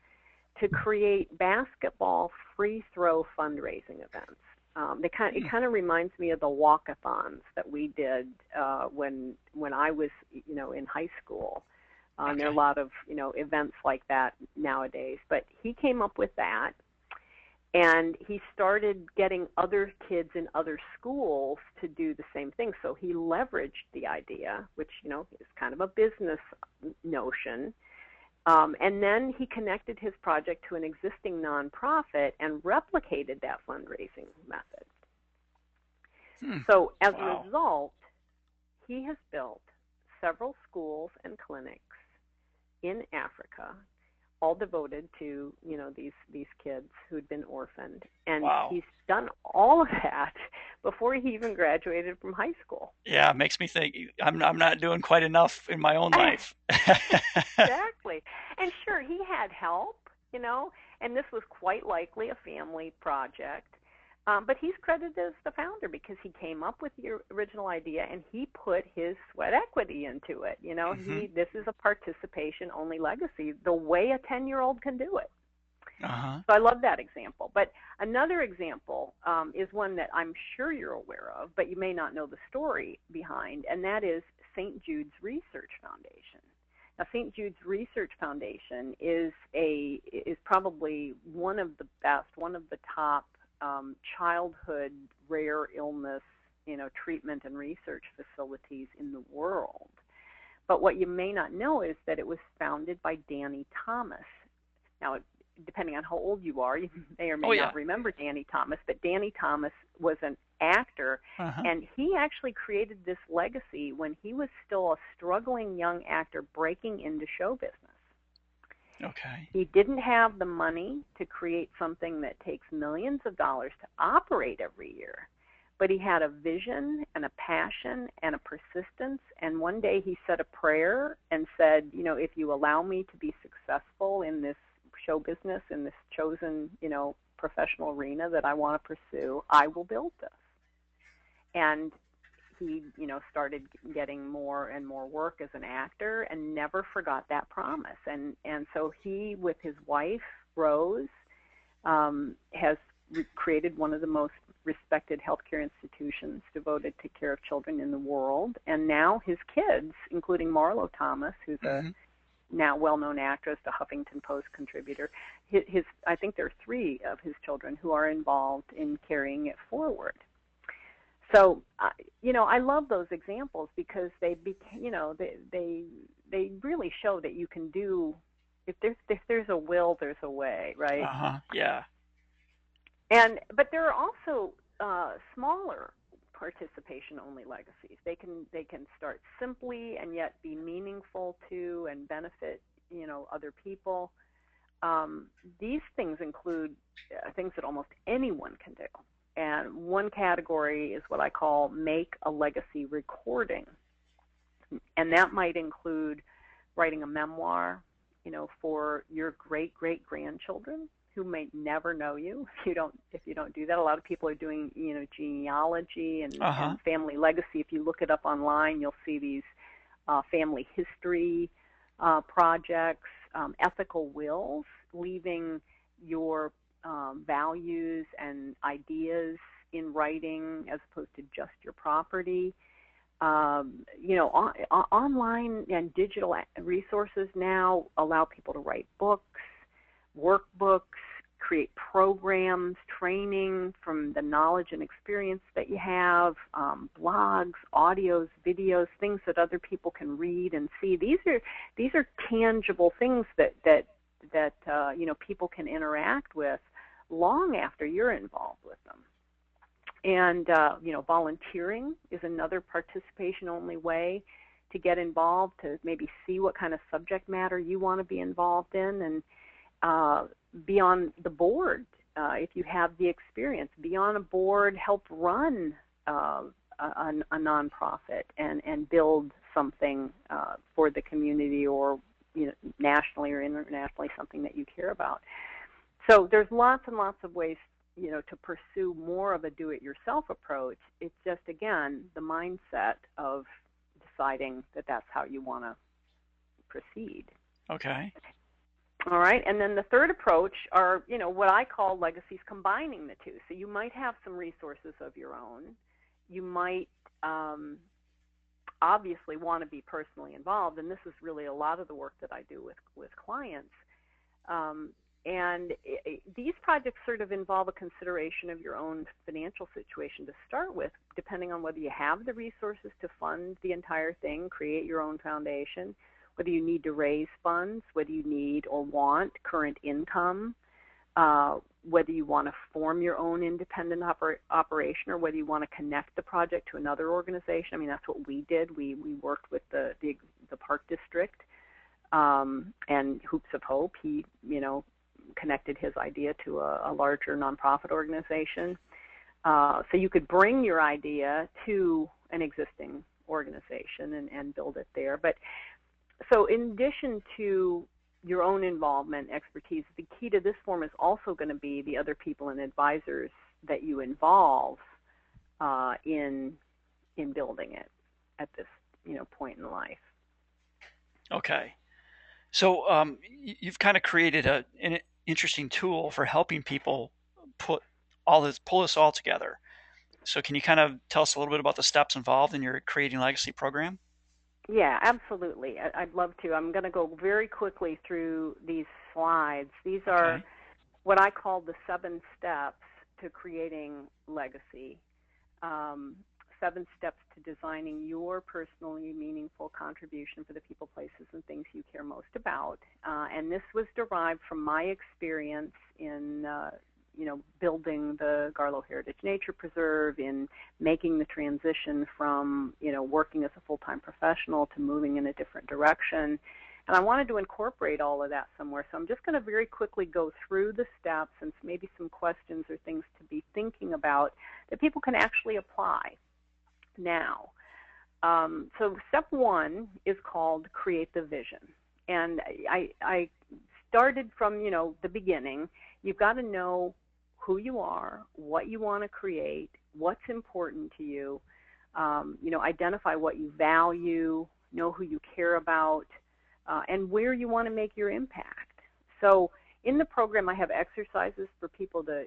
Speaker 2: to create basketball free throw fundraising events. It kind of reminds me of the walkathons that we did when I was, in high school.
Speaker 1: Okay.
Speaker 2: There are a lot of, events like that nowadays. But he came up with that, and he started getting other kids in other schools to do the same thing. So he leveraged the idea, which, is kind of a business notion. And then he connected his project to an existing nonprofit and replicated that fundraising method. So as a result, he has built several schools and clinics in Africa all devoted to, these kids who'd been orphaned. And
Speaker 1: Wow.
Speaker 2: he's done all of that before he even graduated from high school.
Speaker 1: Yeah, it makes me think I'm not doing quite enough in my own life.
Speaker 2: Exactly. And sure, he had help, and this was quite likely a family project. But he's credited as the founder because he came up with the original idea and he put his sweat equity into it.
Speaker 1: Hmm.
Speaker 2: This is a participation only legacy, the way a 10-year-old can do it.
Speaker 1: Uh-huh.
Speaker 2: So I love that example. But another example is one that I'm sure you're aware of, but you may not know the story behind, and that is St. Jude's Research Foundation. Now, St. Jude's Research Foundation is probably one of the best, one of the top childhood rare illness, treatment and research facilities in the world. But what you may not know is that it was founded by Danny Thomas. Now, depending on how old you are, you may or
Speaker 1: Oh
Speaker 2: may
Speaker 1: yeah.
Speaker 2: not remember Danny Thomas, but Danny Thomas was an actor,
Speaker 1: Uh-huh.
Speaker 2: and he actually created this legacy when he was still a struggling young actor breaking into show business.
Speaker 1: Okay.
Speaker 2: He didn't have the money to create something that takes millions of dollars to operate every year, but he had a vision and a passion and a persistence. And one day he said a prayer and said, if you allow me to be successful in this show business, in this chosen, professional arena that I want to pursue, I will build this. And he, started getting more and more work as an actor and never forgot that promise. And so he, with his wife, Rose, has created one of the most respected healthcare institutions devoted to care of children in the world. And now his kids, including Marlo Thomas, who's a
Speaker 1: Hmm.
Speaker 2: now well-known actress, a Huffington Post contributor, I think there are 3 of his children who are involved in carrying it forward. So, I love those examples because they really show that you can do. If there's a will, there's a way, right?
Speaker 1: Uh-huh. Yeah.
Speaker 2: But there are also smaller participation-only legacies. They can start simply and yet be meaningful to and benefit other people. These things include things that almost anyone can do. And one category is what I call make a legacy recording. And that might include writing a memoir, for your great-great-grandchildren who may never know you if you don't do that. A lot of people are doing, genealogy
Speaker 1: Uh-huh.
Speaker 2: and family legacy. If you look it up online, you'll see these family history projects, ethical wills, leaving your values and ideas in writing as opposed to just your property. Online and digital resources now allow people to write books, workbooks, create programs, training from the knowledge and experience that you have, blogs, audios, videos, things that other people can read and see. These are tangible things that people can interact with long after you're involved with them. And volunteering is another participation-only way to get involved, to maybe see what kind of subject matter you want to be involved in, and be on the board if you have the experience. Be on a board, help run a nonprofit, and build something for the community, or nationally or internationally, something that you care about. So there's lots and lots of ways to pursue more of a do-it-yourself approach. It's just, again, the mindset of deciding that that's how you want to proceed.
Speaker 1: Okay.
Speaker 2: All right, and then the third approach are, what I call legacies combining the two. So you might have some resources of your own. You might obviously want to be personally involved, and this is really a lot of the work that I do with clients. And these projects sort of involve a consideration of your own financial situation to start with, depending on whether you have the resources to fund the entire thing, create your own foundation, whether you need to raise funds, whether you need or want current income, whether you want to form your own independent operation, or whether you want to connect the project to another organization. I mean, that's what we did. We worked with the Park District And Hoops of Hope, he, connected his idea to a larger nonprofit organization. So you could bring your idea to an existing organization and build it there. But so in addition to your own involvement, expertise, the key to this form is also going to be the other people and advisors that you involve in building it at this point in life.
Speaker 1: Okay. So you've kind of created an interesting tool for helping people pull this all together. So can you kind of tell us a little bit about the steps involved in your Creating Legacy program?
Speaker 2: Yeah, absolutely. I'd love to. I'm going to go very quickly through these slides. These are
Speaker 1: Okay.
Speaker 2: what I call the 7 steps to creating legacy. 7 steps to designing your personally meaningful contribution for the people, places, and things you care most about. And this was derived from my experience in building the Garlo Heritage Nature Preserve, in making the transition from, working as a full-time professional to moving in a different direction. And I wanted to incorporate all of that somewhere. So I'm just going to very quickly go through the steps and maybe some questions or things to be thinking about that people can actually apply now. So step 1 is called Create the Vision. And I started from, the beginning. You've got to know who you are, what you want to create, what's important to you, identify what you value, know who you care about, and where you want to make your impact. So in the program, I have exercises for people to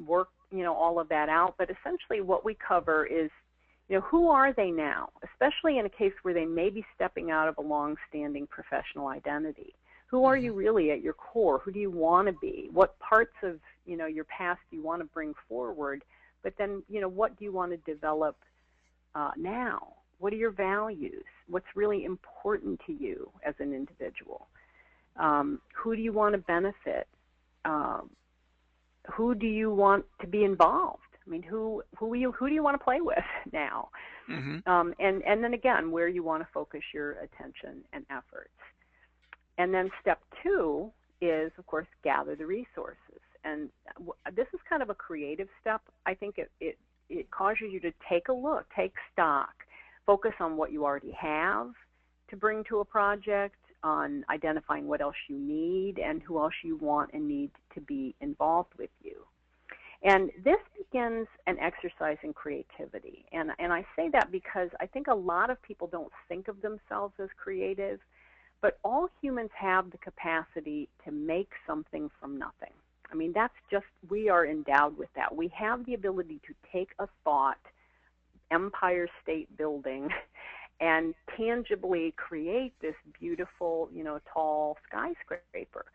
Speaker 2: work, all of that out. But essentially what we cover is, who are they now, especially in a case where they may be stepping out of a long-standing professional identity. Who are you really at your core? Who do you want to be? What parts of, your past do you want to bring forward? But then, what do you want to develop now? What are your values? What's really important to you as an individual? Who do you want to benefit? Who do you want to be involved? I mean, who do you want to play with now?
Speaker 1: Mm-hmm.
Speaker 2: And then again, where you want to focus your attention and efforts. And then step 2 is, of course, gather the resources. And this is kind of a creative step. I think it causes you to take a look, take stock, focus on what you already have to bring to a project, on identifying what else you need and who else you want and need to be involved with you. And this begins an exercise in creativity. And I say that because I think a lot of people don't think of themselves as creative, but all humans have the capacity to make something from nothing. I mean, that's just, we are endowed with that. We have the ability to take a thought, empire state building, and tangibly create this beautiful, tall skyscraper.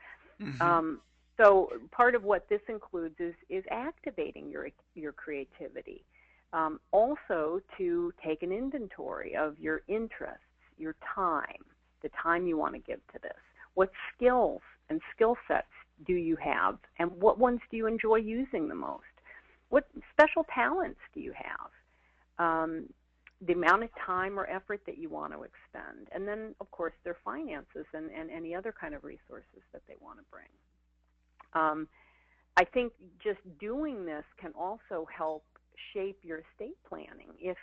Speaker 1: Mm-hmm.
Speaker 2: So part of what this includes is activating your creativity. Also to take an inventory of your interests, your time, the time you want to give to this. What skills and skill sets do you have, and what ones do you enjoy using the most? What special talents do you have? The amount of time or effort that you want to expend. And then, of course, their finances and any other kind of resources that they want to bring. I think just doing this can also help shape your estate planning. If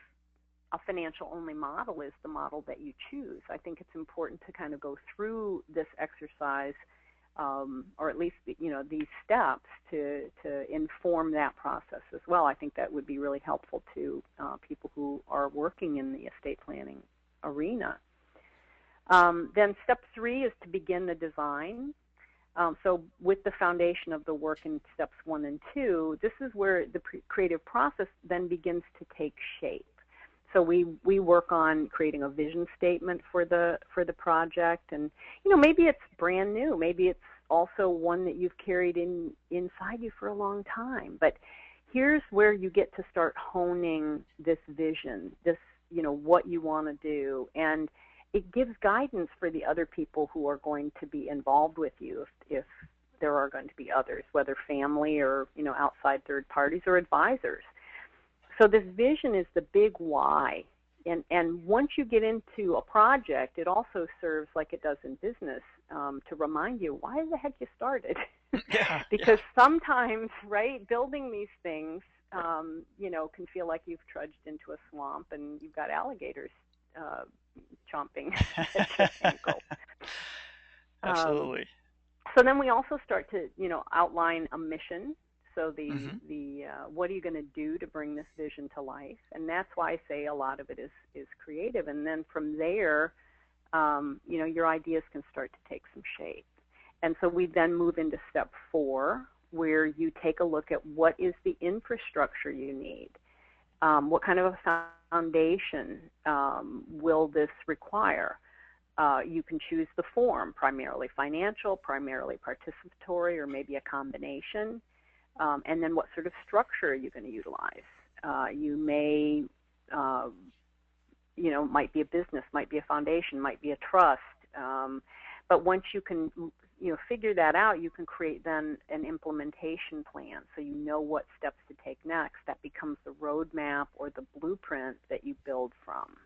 Speaker 2: a financial-only model is the model that you choose, I think it's important to kind of go through this exercise, or at least these steps to inform that process as well. I think that would be really helpful to people who are working in the estate planning arena. Then step 3 is to begin the design. So with the foundation of the work in steps 1 and 2, this is where the creative process then begins to take shape. So we work on creating a vision statement for the project, and maybe it's brand new, maybe it's also one that you've carried inside you for a long time. But here's where you get to start honing this vision, this what you want to do, and it gives guidance for the other people who are going to be involved with you, if there are going to be others, whether family or outside third parties or advisors. So this vision is the big why And once you get into a project, it also serves, like it does in business, to remind you why the heck you started.
Speaker 1: Yeah, yeah.
Speaker 2: Because sometimes, right, building these things, can feel like you've trudged into a swamp and you've got alligators uh, chomping at your ankle. Um,
Speaker 1: Absolutely.
Speaker 2: so then we also start to, outline a mission. So
Speaker 1: Hmm.
Speaker 2: the what are you going to do to bring this vision to life? And that's why I say a lot of it is creative. And then from there, your ideas can start to take some shape. And so we then move into step 4, where you take a look at what is the infrastructure you need. What kind of a foundation will this require? You can choose the form, primarily financial, primarily participatory, or maybe a combination. And then what sort of structure are you going to utilize? You may, might be a business, might be a foundation, might be a trust. But once you can, figure that out, you can create then an implementation plan, so you know what steps to take next. That becomes the roadmap or the blueprint that you build from.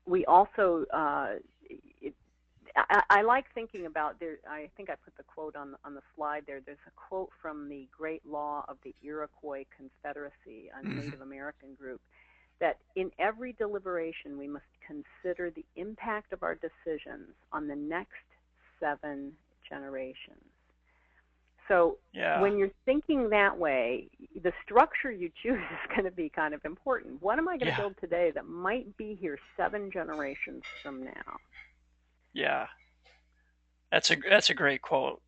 Speaker 2: We also, I like thinking about there. I think I put the quote on the slide there. There's a quote from the Great Law of the Iroquois Confederacy, a
Speaker 1: Hmm.
Speaker 2: Native American group, that in every deliberation we must consider the impact of our decisions on the next 7 generations. So
Speaker 1: Yeah,
Speaker 2: when you're thinking that way, the structure you choose is going to be kind of important. What am I going to
Speaker 1: yeah,
Speaker 2: build today that might be here 7 generations from now?
Speaker 1: yeah. That's a great quote.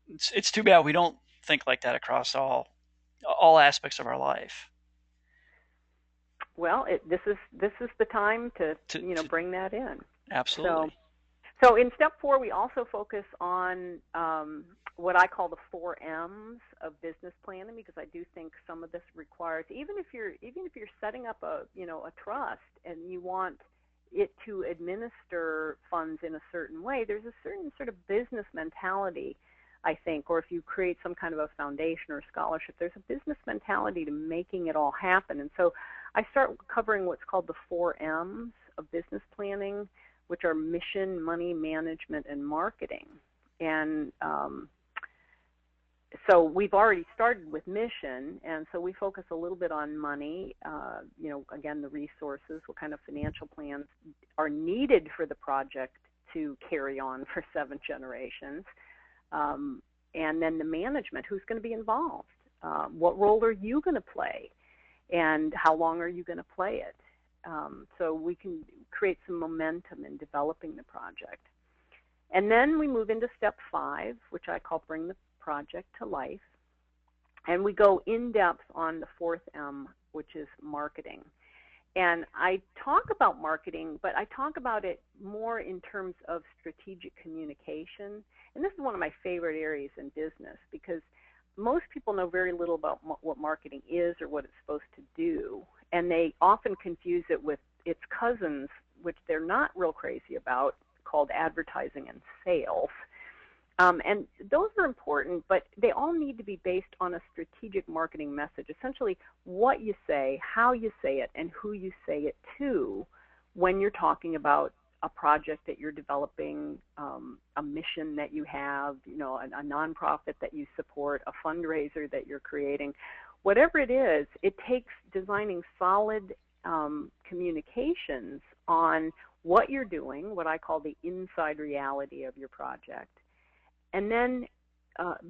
Speaker 1: It's too bad we don't think like that across all aspects of our life.
Speaker 2: Well, this is the time to
Speaker 1: To
Speaker 2: bring that in. So
Speaker 1: absolutely.
Speaker 2: so in step 4, we also focus on what I call the 4 M's of business planning, because I do think some of this requires, even if you're setting up a trust and you want it to administer funds in a certain way, there's a certain sort of business mentality, I think, or if you create some kind of a foundation or scholarship, there's a business mentality to making it all happen. And so I start covering what's called the 4 M's of business planning, which are mission, money, management, and marketing. And so we've already started with mission, and so we focus a little bit on money. Again, the resources, what kind of financial plans are needed for the project to carry on for 7 generations. And then the management, who's going to be involved? What role are you going to play? And how long are you going to play it? So we can create some momentum in developing the project. And then we move into step 5, which I call bring the project to life. And we go in depth on the 4th M, which is marketing. And I talk about marketing, but I talk about it more in terms of strategic communication. And this is one of my favorite areas in business, because most people know very little about what marketing is or what it's supposed to do. And they often confuse it with its cousins, which they're not real crazy about, called advertising and sales. And those are important, but they all need to be based on a strategic marketing message, essentially what you say, how you say it, and who you say it to when you're talking about a project that you're developing, a mission that you have, a nonprofit that you support, a fundraiser that you're creating. Whatever it is, it takes designing solid communications on what you're doing, what I call the inside reality of your project, and then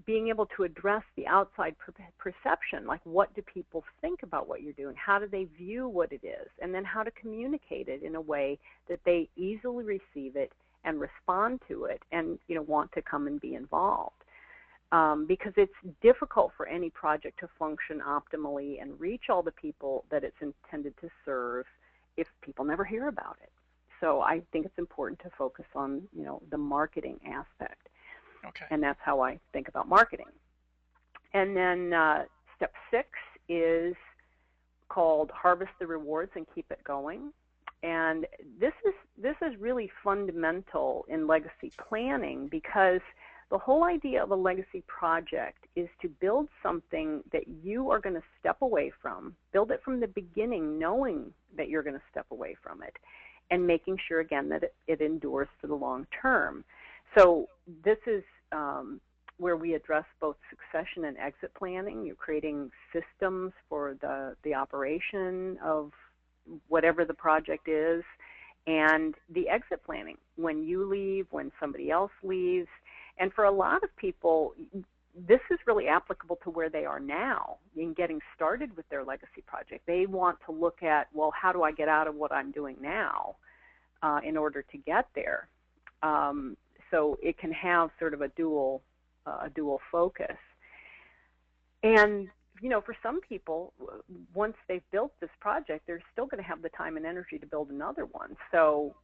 Speaker 2: being able to address the outside perception, like what do people think about what you're doing, how do they view what it is, and then how to communicate it in a way that they easily receive it and respond to it and want to come and be involved. Because it's difficult for any project to function optimally and reach all the people that it's intended to serve if people never hear about it. So I think it's important to focus on the marketing aspect.
Speaker 1: Okay.
Speaker 2: And that's how I think about marketing. And then step 6 is called harvest the rewards and keep it going. And this is really fundamental in legacy planning, because the whole idea of a legacy project is to build something that you are going to step away from, build it from the beginning, knowing that you're going to step away from it, and making sure, again, that it endures for the long term. So this is where we address both succession and exit planning. You're creating systems for the operation of whatever the project is, and the exit planning, when you leave, when somebody else leaves. And for a lot of people, this is really applicable to where they are now in getting started with their legacy project. They want to look at, well, how do I get out of what I'm doing now in order to get there? So it can have sort of a dual focus. And for some people, once they've built this project, they're still going to have the time and energy to build another one. So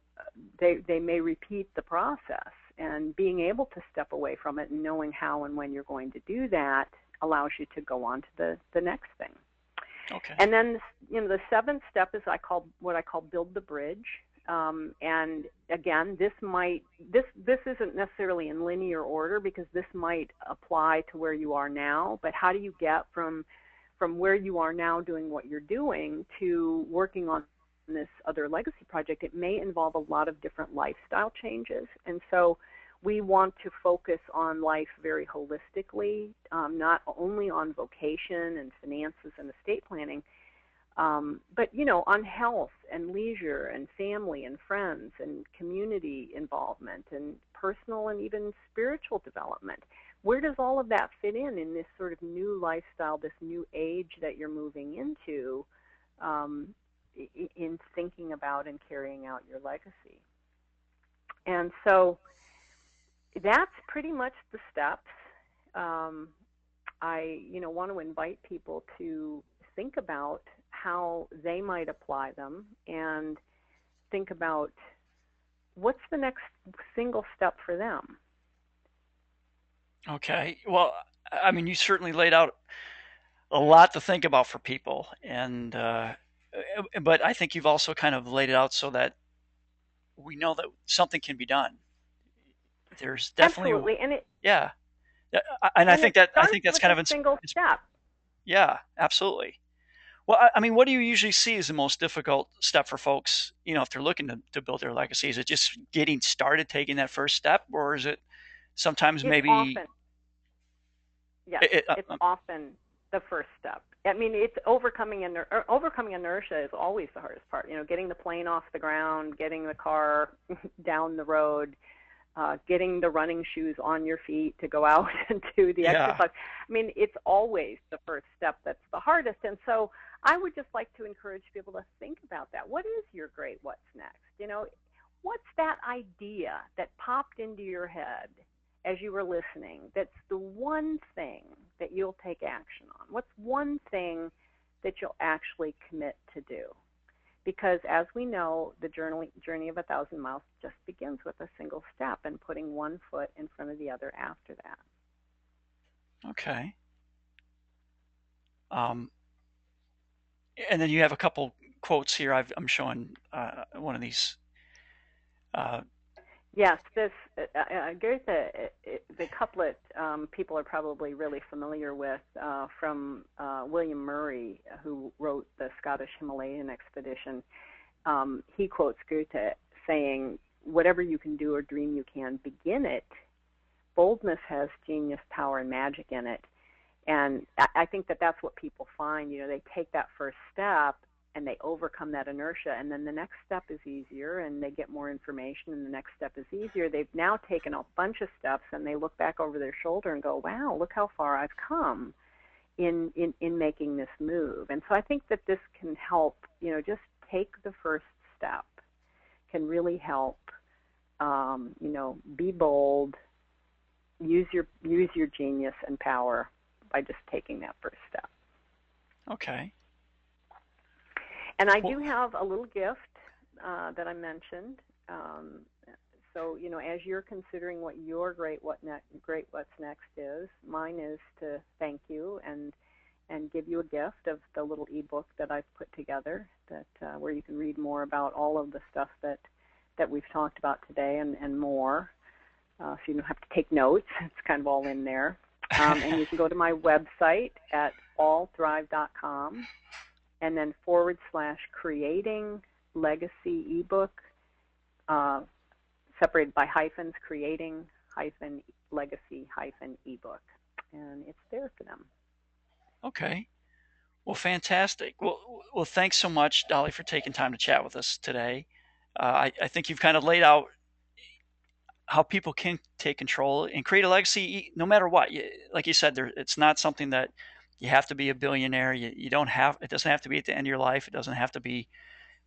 Speaker 2: they may repeat the process. And being able to step away from it and knowing how and when you're going to do that allows you to go on to the next thing.
Speaker 1: Okay.
Speaker 2: And then, the seventh step is what I call build the bridge. And again, this isn't necessarily in linear order, because this might apply to where you are now, but how do you get from where you are now doing what you're doing to working on this other legacy project? It may involve a lot of different lifestyle changes, and so we want to focus on life very holistically, not only on vocation and finances and estate planning, but on health and leisure and family and friends and community involvement and personal and even spiritual development. Where does all of that fit in this sort of new lifestyle, this new age that you're moving into, in thinking about and carrying out your legacy? And so that's pretty much the steps. I want to invite people to think about how they might apply them and think about what's the next single step for them.
Speaker 1: Okay. Well, I mean, you certainly laid out a lot to think about for people, and but I think you've also kind of laid it out so that we know that something can be done. There's definitely,
Speaker 2: Absolutely, and it
Speaker 1: yeah, and
Speaker 2: and it
Speaker 1: I
Speaker 2: starts
Speaker 1: think that's
Speaker 2: with
Speaker 1: kind
Speaker 2: a
Speaker 1: of
Speaker 2: single step.
Speaker 1: yeah, absolutely. Well, I mean, what do you usually see as the most difficult step for folks? If they're looking to build their legacy, is it just getting started, taking that first step, or is it sometimes
Speaker 2: It's
Speaker 1: maybe?
Speaker 2: often Yes,
Speaker 1: It,
Speaker 2: it's often the first step. I mean, it's overcoming inertia is always the hardest part. Getting the plane off the ground, getting the car down the road, getting the running shoes on your feet to go out and do the
Speaker 1: yeah.
Speaker 2: exercise. I mean, it's always the first step that's the hardest. And so I would just like to encourage people to think about that. What is your great what's next? What's that idea that popped into your head as you were listening that's the one thing that you'll take action on? What's one thing that you'll actually commit to do? Because as we know, the journey of 1,000 miles just begins with a single step and putting one foot in front of the other after that.
Speaker 1: Okay. Um, and then you have a couple quotes here. I'm showing one of these. Uh,
Speaker 2: Yes, this Goethe, the couplet people are probably really familiar with from William Murray, who wrote the Scottish Himalayan expedition. He quotes Goethe saying, "Whatever you can do or dream you can, begin it. Boldness has genius, power, and magic in it." And I think that that's what people find. They take that first step and they overcome that inertia, and then the next step is easier, and they get more information, and the next step is easier. They've now taken a bunch of steps, and they look back over their shoulder and go, wow, look how far I've come in making this move. And so I think that this can help, just take the first step can really help, be bold, use your genius and power by just taking that first step.
Speaker 1: okay.
Speaker 2: And I
Speaker 1: Well,
Speaker 2: do have a little gift that I mentioned. So, as you're considering what your great what's next is, mine is to thank you and give you a gift of the little ebook that I've put together that where you can read more about all of the stuff that we've talked about today and more. So you don't have to take notes. It's kind of all in there. And you can go to my website at allthrive.com and then / creating legacy ebook, separated by hyphens, creating legacy ebook. And it's there for them.
Speaker 1: Okay. Well, fantastic. Well, thanks so much, Dolly, for taking time to chat with us today. I think you've kind of laid out how people can take control and create a legacy no matter what. Like you said, it's not something that you have to be a billionaire. You don't have, it doesn't have to be at the end of your life. It doesn't have to be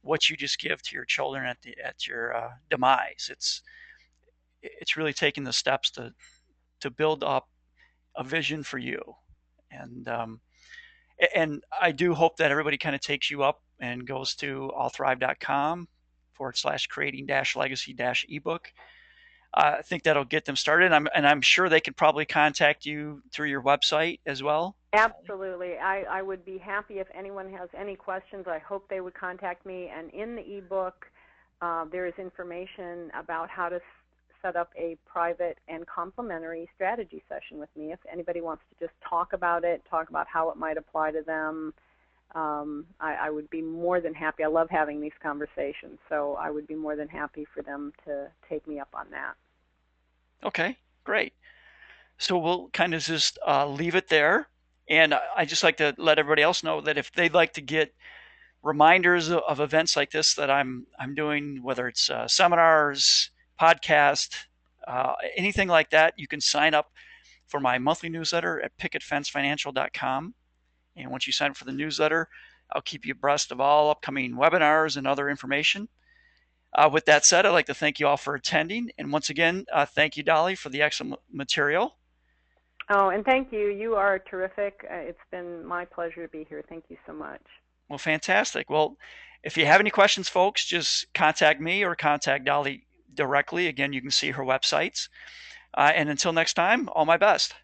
Speaker 1: what you just give to your children at your demise. It's really taking the steps to build up a vision for you. And and I do hope that everybody kind of takes you up and goes to allthrive.com / creating legacy ebook. I think that'll get them started. And I'm sure they could probably contact you through your website as well.
Speaker 2: Absolutely. I would be happy if anyone has any questions. I hope they would contact me. And in the ebook, there is information about how to set up a private and complimentary strategy session with me. If anybody wants to just talk about it, talk about how it might apply to them, I would be more than happy. I love having these conversations, so I would be more than happy for them to take me up on that.
Speaker 1: Okay, great. So we'll kind of just leave it there. And I just like to let everybody else know that if they'd like to get reminders of events like this that I'm doing, whether it's seminars, podcast, anything like that, you can sign up for my monthly newsletter at picketfencefinancial.com. And once you sign up for the newsletter, I'll keep you abreast of all upcoming webinars and other information. With that said, I'd like to thank you all for attending. And once again, thank you, Dolly, for the excellent material.
Speaker 2: Oh, and thank you. You are terrific. It's been my pleasure to be here. Thank you so much.
Speaker 1: Well, fantastic. Well, if you have any questions, folks, just contact me or contact Dolly directly. Again, you can see her websites. And until next time, all my best.